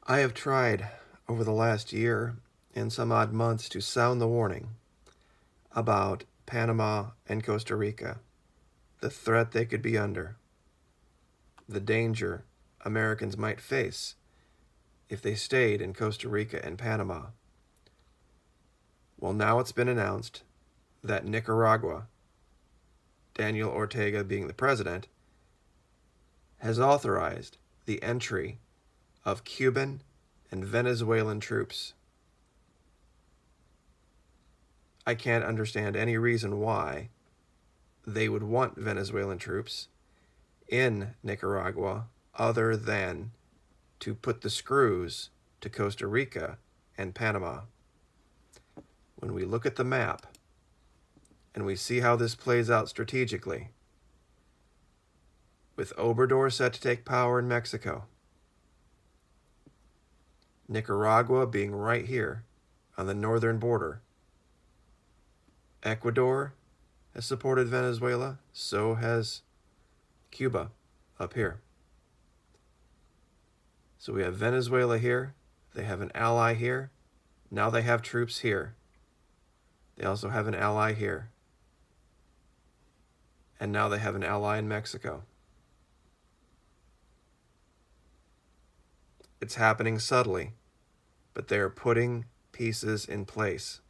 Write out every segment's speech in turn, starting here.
I have tried over the last year and some odd months to sound the warning about Panama and Costa Rica, the threat they could be under, the danger Americans might face if they stayed in Costa Rica and Panama. Well, now it's been announced that Nicaragua, Daniel Ortega being the president, has authorized the entry of Cuban and Venezuelan troops. I can't understand any reason why they would want Venezuelan troops in Nicaragua other than to put the screws to Costa Rica and Panama. When we look at the map and we see how this plays out strategically, with Obrador set to take power in Mexico, Nicaragua being right here on the northern border, Ecuador has supported Venezuela, so has Cuba up here. So we have Venezuela here, they have an ally here, now they have troops here. They also have an ally here. And now they have an ally in Mexico. It's happening subtly, but they are putting pieces in place.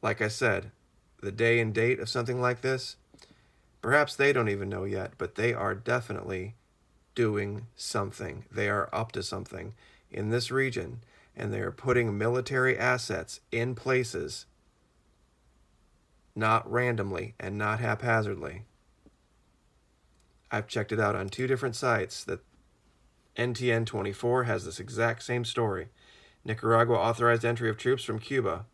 Like I said, the day and date of something like this, perhaps they don't even know yet, but they are definitely doing something. They are up to something in this region, and they are putting military assets in places, not randomly and not haphazardly. I've checked it out on 2 different sites that NTN 24 has this exact same story. Nicaragua authorized entry of troops from Cuba,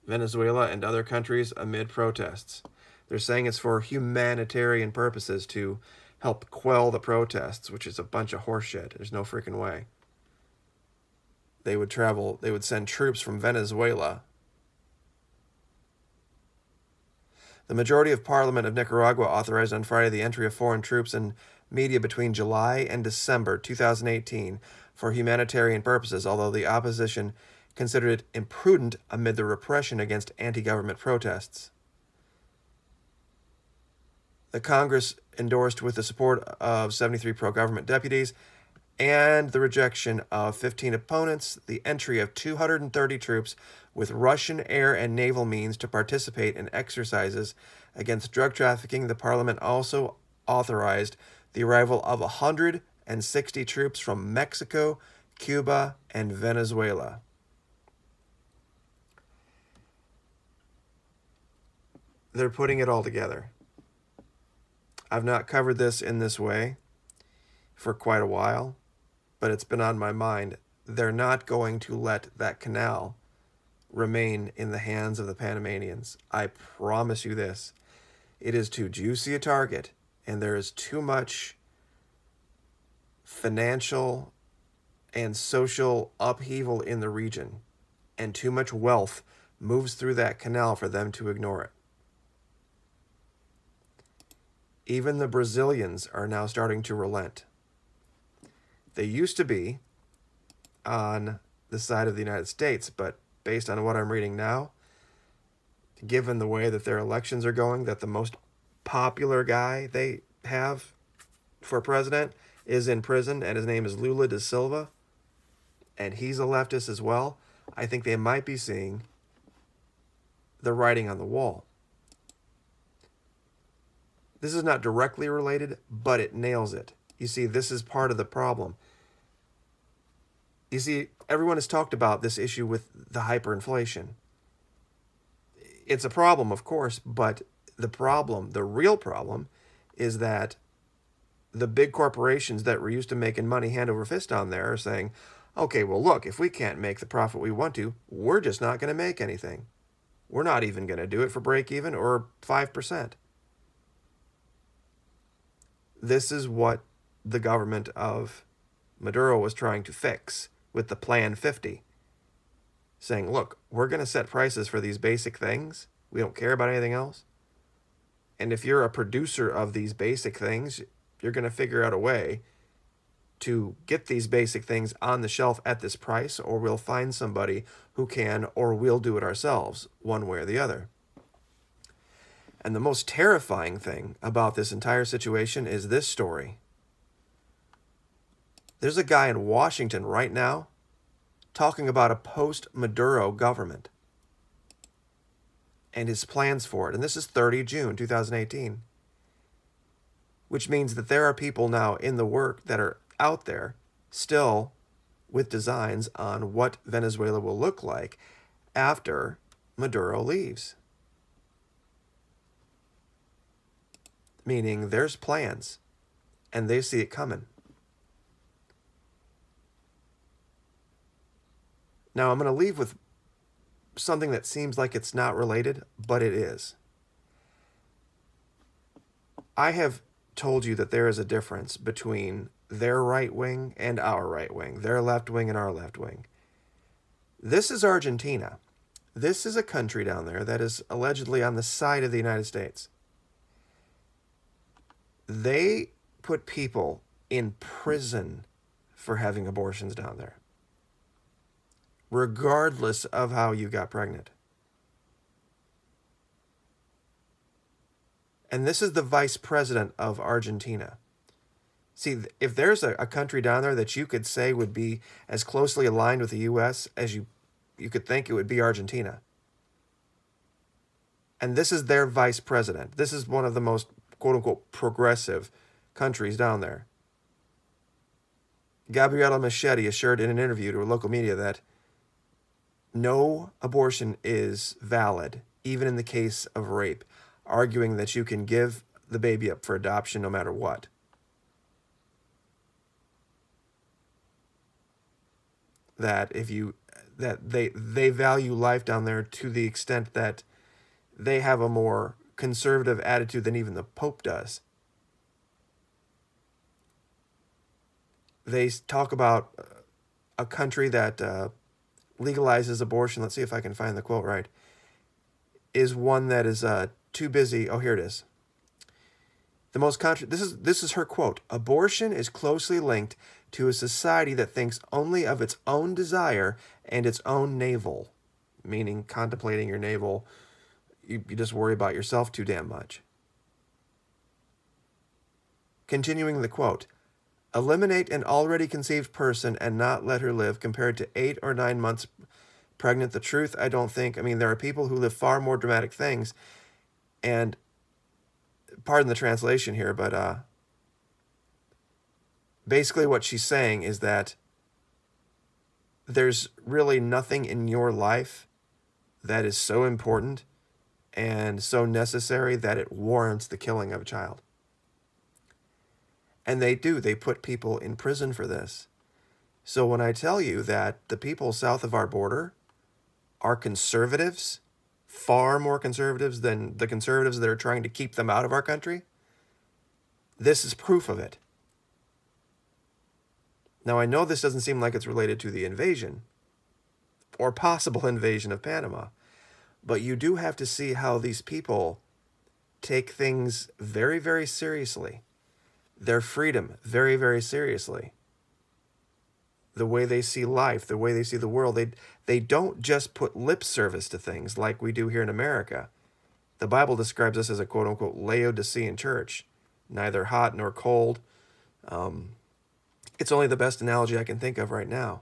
Venezuela, and other countries amid protests. They're saying it's for humanitarian purposes to help quell the protests, which is a bunch of horseshit. There's no freaking way. They would send troops from Venezuela. The majority of Parliament of Nicaragua authorized on Friday the entry of foreign troops and media between July and December 2018 for humanitarian purposes, although the opposition considered it imprudent amid the repression against anti-government protests. The Congress endorsed, with the support of 73 pro-government deputies and the rejection of 15 opponents, the entry of 230 troops with Russian air and naval means to participate in exercises against drug trafficking. The parliament also authorized the arrival of 160 troops from Mexico, Cuba, and Venezuela. They're putting it all together. I've not covered this in this way for quite a while, but it's been on my mind. They're not going to let that canal remain in the hands of the Panamanians. I promise you this. It is too juicy a target, and there is too much financial and social upheaval in the region, and too much wealth moves through that canal for them to ignore it. Even the Brazilians are now starting to relent. They used to be on the side of the United States, but based on what I'm reading now, given the way that their elections are going, that the most popular guy they have for president is in prison, and his name is Lula da Silva, and he's a leftist as well, I think they might be seeing the writing on the wall. This is not directly related, but it nails it. You see, this is part of the problem. You see, everyone has talked about this issue with the hyperinflation. It's a problem, of course, but the real problem, is that the big corporations that were used to making money hand over fist on there are saying, okay, well, look, if we can't make the profit we want to, we're just not going to make anything. We're not even going to do it for break even or 5%. This is what the government of Maduro was trying to fix with the Plan 50. Saying, look, we're going to set prices for these basic things. We don't care about anything else. And if you're a producer of these basic things, you're going to figure out a way to get these basic things on the shelf at this price, or we'll find somebody who can, or we'll do it ourselves, one way or the other. And the most terrifying thing about this entire situation is this story. There's a guy in Washington right now talking about a post-Maduro government and his plans for it. And this is 30 June 2018, which means that there are people now in the work that are out there still with designs on what Venezuela will look like after Maduro leaves. Meaning there's plans, and they see it coming. Now I'm going to leave with something that seems like it's not related, but it is. I have told you that there is a difference between their right wing and our right wing, their left wing and our left wing. This is Argentina. This is a country down there that is allegedly on the side of the United States. They put people in prison for having abortions down there, regardless of how you got pregnant. And this is the vice president of Argentina. See, if there's a country down there that you could say would be as closely aligned with the U.S. as you could think, it would be Argentina. And this is their vice president. This is one of the most, quote-unquote, progressive countries down there. Gabriela Machete assured in an interview to a local media that no abortion is valid, even in the case of rape, arguing that you can give the baby up for adoption no matter what. That they value life down there to the extent that they have a more conservative attitude than even the Pope does. They talk about a country that legalizes abortion. Let's see if I can find the quote right. Is one that is too busy. Oh, here it is. This is her quote. Abortion is closely linked to a society that thinks only of its own desire and its own navel, meaning contemplating your navel. You just worry about yourself too damn much. Continuing the quote, eliminate an already conceived person and not let her live compared to 8 or 9 months pregnant. The truth, I don't think, there are people who live far more dramatic things, and pardon the translation here, but basically what she's saying is that there's really nothing in your life that is so important and so necessary that it warrants the killing of a child. And they put people in prison for this. So when I tell you that the people south of our border are conservatives, far more conservatives than the conservatives that are trying to keep them out of our country, this is proof of it. Now, I know this doesn't seem like it's related to the invasion or possible invasion of Panama, but you do have to see how these people take things very, very seriously. Their freedom very, very seriously. The way they see life, the way they see the world. They don't just put lip service to things like we do here in America. The Bible describes us as a quote-unquote Laodicean church, neither hot nor cold. It's only the best analogy I can think of right now.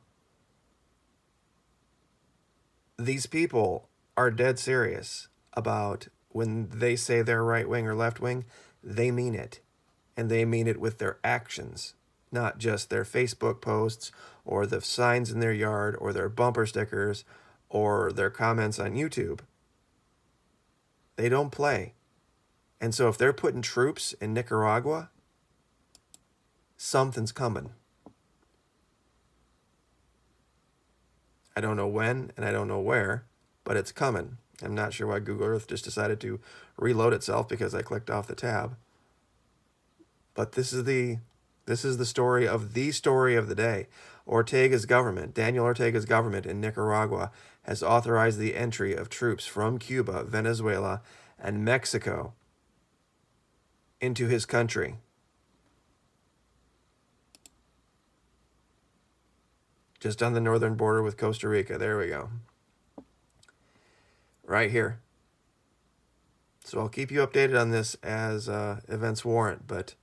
These people are dead serious about when they say they're right wing or left wing, they mean it. And they mean it with their actions, not just their Facebook posts or the signs in their yard or their bumper stickers or their comments on YouTube. They don't play. And so if they're putting troops in Nicaragua, something's coming. I don't know when and I don't know where, but it's coming. I'm not sure why Google Earth just decided to reload itself because I clicked off the tab. But this is the story of the day. Daniel Ortega's government in Nicaragua has authorized the entry of troops from Cuba, Venezuela, and Mexico into his country. just on the northern border with Costa Rica. There we go. Right here. So I'll keep you updated on this as events warrant, but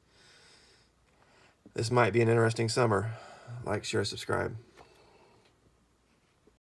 this might be an interesting summer. Like, share, subscribe.